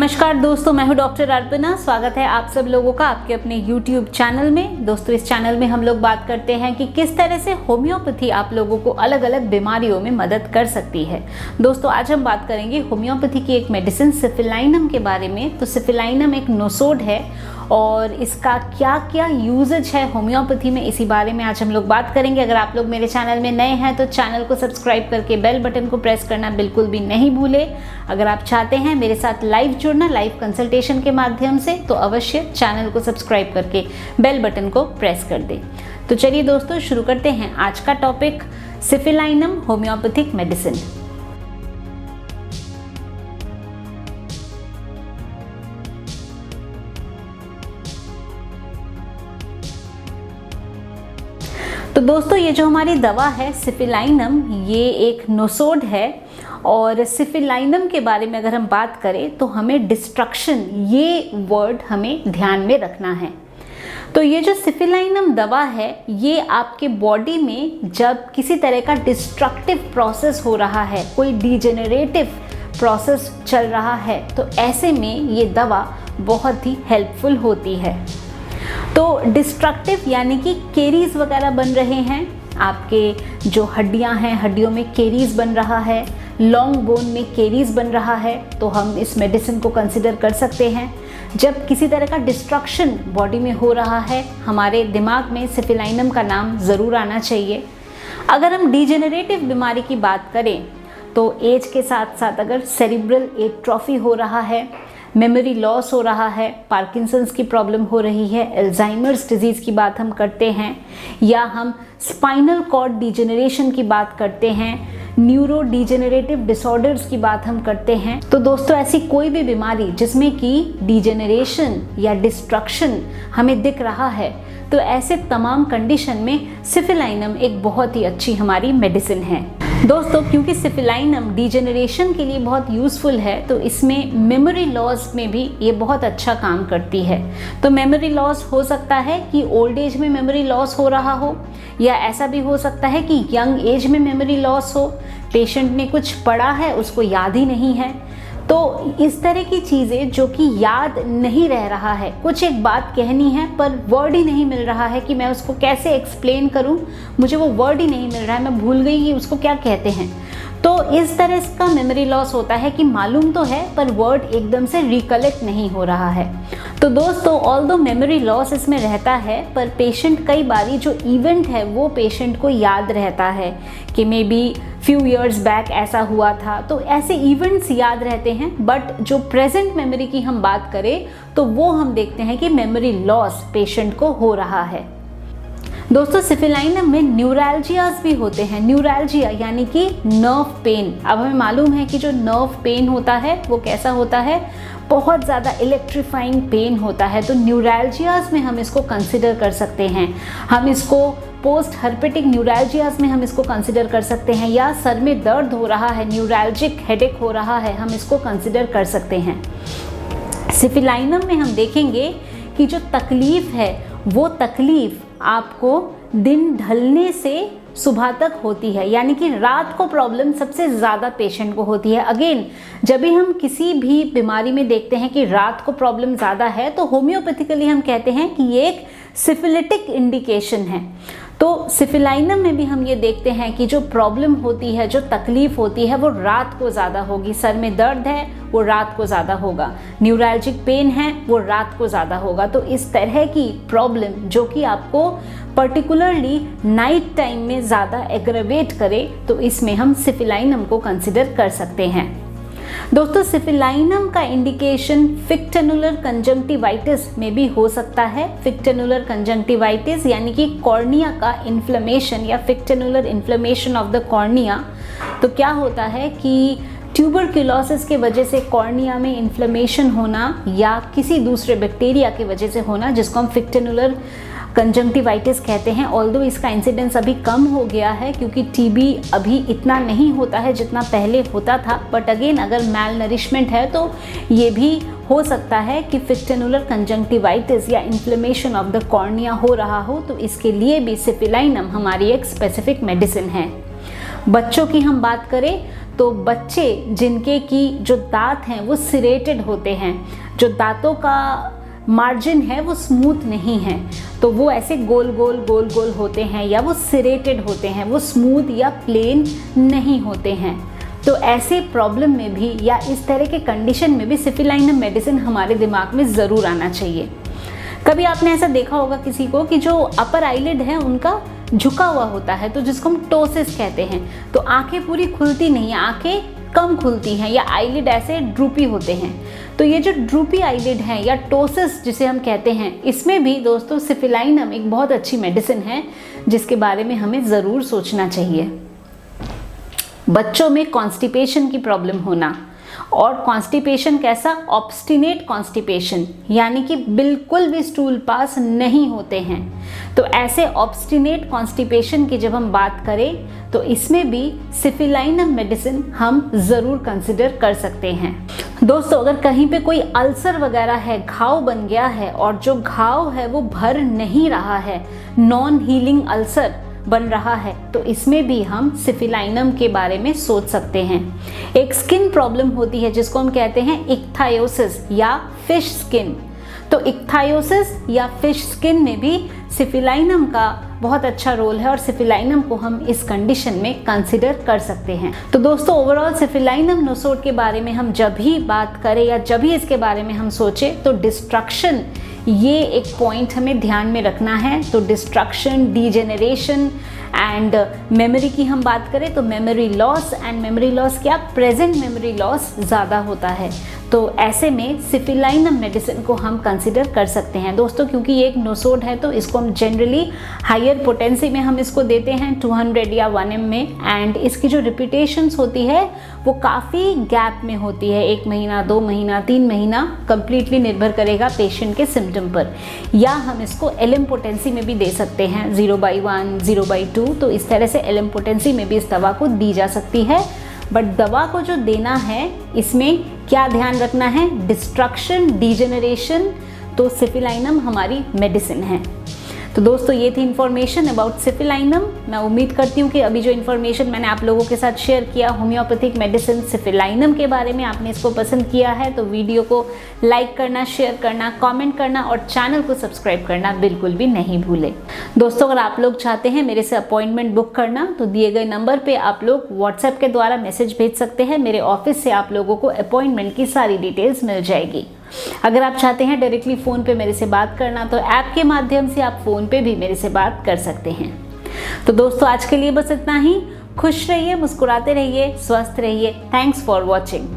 नमस्कार दोस्तों, मैं हूं डॉक्टर अर्पणा। स्वागत है आप सब लोगों का आपके अपने YouTube चैनल में। दोस्तों, इस चैनल में हम लोग बात करते हैं कि किस तरह से होम्योपैथी आप लोगों को अलग अलग बीमारियों में मदद कर सकती है। दोस्तों, आज हम बात करेंगे होम्योपैथी की एक मेडिसिन सिफिलाइनम के बारे में। तो सिफिलाइनम एक नोसोड है और इसका क्या क्या यूजेज है होम्योपैथी में, इसी बारे में आज हम लोग बात करेंगे। अगर आप लोग मेरे चैनल में नए हैं तो चैनल को सब्सक्राइब करके बेल बटन को प्रेस करना बिल्कुल भी नहीं भूले। अगर आप चाहते हैं मेरे साथ लाइव जुड़ना, लाइव कंसल्टेशन के माध्यम से, तो अवश्य चैनल को सब्सक्राइब करके बेल बटन को प्रेस कर दें। तो चलिए दोस्तों, शुरू करते हैं आज का टॉपिक, सिफिलाइनम होम्योपैथिक मेडिसिन। तो दोस्तों, ये जो हमारी दवा है सिफिलाइनम, ये एक नोसोड है। और सिफिलाइनम के बारे में अगर हम बात करें तो हमें डिस्ट्रक्शन, ये वर्ड हमें ध्यान में रखना है। तो ये जो सिफिलाइनम दवा है, ये आपके बॉडी में जब किसी तरह का डिस्ट्रक्टिव प्रोसेस हो रहा है, कोई डिजेनरेटिव प्रोसेस चल रहा है, तो ऐसे में ये दवा बहुत ही हेल्पफुल होती है। तो डिस्ट्रक्टिव यानी कि केरीज वगैरह बन रहे हैं, आपके जो हड्डियां हैं, हड्डियों में केरीज बन रहा है, लॉन्ग बोन में केरीज बन रहा है, तो हम इस मेडिसिन को कंसिडर कर सकते हैं। जब किसी तरह का डिस्ट्रक्शन बॉडी में हो रहा है, हमारे दिमाग में सिफिलाइनम का नाम ज़रूर आना चाहिए। अगर हम डिजेनरेटिव बीमारी की बात करें तो एज के साथ साथ अगर सेरिब्रल एट्रोफी हो रहा है, मेमोरी लॉस हो रहा है, पार्किंसंस की प्रॉब्लम हो रही है, अल्जाइमर्स डिजीज़ की बात हम करते हैं, या हम स्पाइनल कॉर्ड डिजेनरेशन की बात करते हैं, न्यूरो डिजेनरेटिव डिसऑर्डर्स की बात हम करते हैं, तो दोस्तों ऐसी कोई भी बीमारी जिसमें कि डिजेनरेशन या डिस्ट्रक्शन हमें दिख रहा है, तो ऐसे तमाम कंडीशन में सिफिलाइनम एक बहुत ही अच्छी हमारी मेडिसिन है। दोस्तों, क्योंकि सिफिलाइनम डिजेनरेशन के लिए बहुत यूज़फुल है, तो इसमें मेमोरी लॉस में भी ये बहुत अच्छा काम करती है। तो मेमोरी लॉस हो सकता है कि ओल्ड एज में मेमोरी लॉस हो रहा हो, या ऐसा भी हो सकता है कि यंग एज में मेमोरी लॉस हो, पेशेंट ने कुछ पढ़ा है उसको याद ही नहीं है। तो इस तरह की चीज़ें जो कि याद नहीं रह रहा है, कुछ एक बात कहनी है पर वर्ड ही नहीं मिल रहा है कि मैं उसको कैसे एक्सप्लेन करूं, मुझे वो वर्ड ही नहीं मिल रहा है, मैं भूल गई कि उसको क्या कहते हैं। तो इस तरह का मेमोरी लॉस होता है कि मालूम तो है पर वर्ड एकदम से रिकलेक्ट नहीं हो रहा है। तो दोस्तों, ऑल्दो मेमोरी लॉस इसमें रहता है, पर पेशेंट कई बारी जो इवेंट है वो पेशेंट को याद रहता है कि may be few years back ऐसा हुआ था, तो ऐसे इवेंट्स याद रहते हैं। बट जो प्रेजेंट मेमोरी की हम बात करें तो वो हम देखते हैं कि मेमोरी लॉस पेशेंट को हो रहा है। दोस्तों, सिफिलाइनम में न्यूरैल्जियाज भी होते हैं। न्यूरैल्जिया यानी कि नर्व पेन। अब हमें मालूम है कि जो नर्व पेन होता है वो कैसा होता है, बहुत ज़्यादा इलेक्ट्रीफाइंग पेन होता है। तो न्यूरैल्जियाज में हम इसको कंसिडर कर सकते हैं। हम इसको पोस्ट हर्पेटिक न्यूरैल्जियाज में हम इसको कंसिडर कर सकते हैं, या सर में दर्द हो रहा है, न्यूरैल्जिक हेडेक हो रहा है, हम इसको कंसिडर कर सकते हैं। सिफिलाइनम में हम देखेंगे कि जो तकलीफ़ है वो तकलीफ़ आपको दिन ढलने से सुबह तक होती है, यानी कि रात को प्रॉब्लम सबसे ज़्यादा पेशेंट को होती है। अगेन, जब भी हम किसी भी बीमारी में देखते हैं कि रात को प्रॉब्लम ज़्यादा है, तो होम्योपैथिकली हम कहते हैं कि ये एक सिफिलिटिक इंडिकेशन है। तो सिफिलाइनम में भी हम ये देखते हैं कि जो प्रॉब्लम होती है, जो तकलीफ होती है, वो रात को ज़्यादा होगी। सर में दर्द है वो रात को ज़्यादा होगा, न्यूरैल्जिक पेन है वो रात को ज़्यादा होगा। तो इस तरह की प्रॉब्लम जो कि आपको पर्टिकुलरली नाइट टाइम में ज़्यादा एग्रेवेट करे, तो इसमें हम सिफिलाइनम को कंसिडर कर सकते हैं। दोस्तों, सिफिलाइनम का इंडिकेशन फिक्टेनुलर कंजंक्टिवाइटिस में भी हो सकता है। फिक्टेनुलर कंजंक्टिवाइटिस यानी कि कॉर्निया का इन्फ्लेमेशन या फिक्टेनुलर इन्फ्लेमेशन ऑफ द कॉर्निया। तो क्या होता है कि ट्यूबरक्यूलोसिस के वजह से कॉर्निया में इन्फ्लेमेशन होना, या किसी दूसरे बैक्टीरिया की वजह से होना, जिसको हम फिक्टेनुलर कंजंक्टिवाइटिस कहते हैं। ऑल्दो इसका इंसिडेंस अभी कम हो गया है क्योंकि टीबी अभी इतना नहीं होता है जितना पहले होता था। बट अगेन, अगर मैल नरिशमेंट है तो ये भी हो सकता है कि फिक्टेनुलर कंजंक्टिवाइटिस या इन्फ्लेमेशन ऑफ द कॉर्निया हो रहा हो, तो इसके लिए भी सिफिलाइनम हमारी एक स्पेसिफिक मेडिसिन है। बच्चों की हम बात करें तो बच्चे जिनके की जो दांत हैं वो सिरेटेड होते हैं, जो दांतों का मार्जिन है वो स्मूथ नहीं है, तो वो ऐसे गोल गोल गोल गोल होते हैं या वो सिरेटेड होते हैं, वो स्मूथ या प्लेन नहीं होते हैं। तो ऐसे प्रॉब्लम में भी या इस तरह के कंडीशन में भी सिफिलाइनम मेडिसिन हमारे दिमाग में ज़रूर आना चाहिए। कभी आपने ऐसा देखा होगा किसी को कि जो अपर आईलिड है उनका झुका हुआ होता है, तो जिसको हम टोसिस कहते हैं, तो आंखें पूरी खुलती नहीं है, आंखें कम खुलती हैं या आईलिड ऐसे ड्रूपी होते हैं। तो ये जो ड्रूपी आईलिड है या टोसिस जिसे हम कहते हैं, इसमें भी दोस्तों सिफिलाइनम एक बहुत अच्छी मेडिसिन है जिसके बारे में हमें ज़रूर सोचना चाहिए। बच्चों में कॉन्स्टिपेशन की प्रॉब्लम होना, और कॉन्स्टिपेशन कैसा, ऑब्स्टिनेट कॉन्स्टिपेशन, यानी कि बिल्कुल भी स्टूल पास नहीं होते हैं। तो ऐसे ऑब्स्टिनेट कॉन्स्टिपेशन की जब हम बात करें तो इसमें भी सिफिलाइनम मेडिसिन हम ज़रूर कंसिडर कर सकते हैं। दोस्तों अगर कहीं पे कोई अल्सर वगैरह है, घाव बन गया है और जो घाव है वो भर नहीं रहा है, नॉन हीलिंग अल्सर बन रहा है, तो इसमें भी हम सिफिलाइनम के बारे में सोच सकते हैं। एक स्किन प्रॉब्लम होती है जिसको हम कहते हैं इक्थायोसिस या फिश स्किन, तो इक्थायोसिस या फिश स्किन में भी सिफिलाइनम का बहुत अच्छा रोल है और सिफिलाइनम को हम इस कंडीशन में कंसिडर कर सकते हैं। तो दोस्तों ओवरऑल सिफिलाइनम नोसोड के बारे में हम जब भी बात करें या जब भी इसके बारे में हम सोचें तो डिस्ट्रक्शन, ये एक पॉइंट हमें ध्यान में रखना है। तो डिस्ट्रक्शन, डीजेनरेशन एंड मेमोरी की हम बात करें तो memory loss, and memory loss क्या, प्रेजेंट मेमोरी लॉस ज़्यादा होता है। तो ऐसे में सिफिलाइनम मेडिसिन को हम कंसिडर कर सकते हैं दोस्तों, क्योंकि ये एक नोसोड है तो इसको हम जनरली हायर पोटेंसी में हम इसको देते हैं 200 या 1 m में, एंड इसकी जो रिपीटेशंस होती है वो काफ़ी गैप में होती है, 1 महीना, 2 महीना, 3 महीना, कंप्लीटली निर्भर करेगा पेशेंट के सिम्टम पर। या हम इसको एलएम पोटेंसी में भी दे सकते हैं, 0/1, 0/2, तो इस तरह से एलएम पोटेंसी में भी इस दवा को दी जा सकती है। बट दवा को जो देना है इसमें क्या ध्यान रखना है, डिस्ट्रक्शन, डीजेनरेशन, तो सिफिलाइनम हमारी मेडिसिन है। तो दोस्तों ये थी इन्फॉर्मेशन अबाउट सिफिलाइनम। मैं उम्मीद करती हूँ कि अभी जो इन्फॉर्मेशन मैंने आप लोगों के साथ शेयर किया होम्योपैथिक मेडिसिन सिफिलाइनम के बारे में, आपने इसको पसंद किया है। तो वीडियो को लाइक करना, शेयर करना, कमेंट करना और चैनल को सब्सक्राइब करना बिल्कुल भी नहीं भूलें। दोस्तों अगर आप लोग चाहते हैं मेरे से अपॉइंटमेंट बुक करना तो दिए गए नंबर पर आप लोग व्हाट्सएप के द्वारा मैसेज भेज सकते हैं। मेरे ऑफिस से आप लोगों को अपॉइंटमेंट की सारी डिटेल्स मिल जाएगी। अगर आप चाहते हैं डायरेक्टली फ़ोन पे मेरे से बात करना तो ऐप के माध्यम से आप फ़ोन पे भी मेरे से बात कर सकते हैं। तो दोस्तों आज के लिए बस इतना ही। खुश रहिए, मुस्कुराते रहिए, स्वस्थ रहिए। Thanks for watching.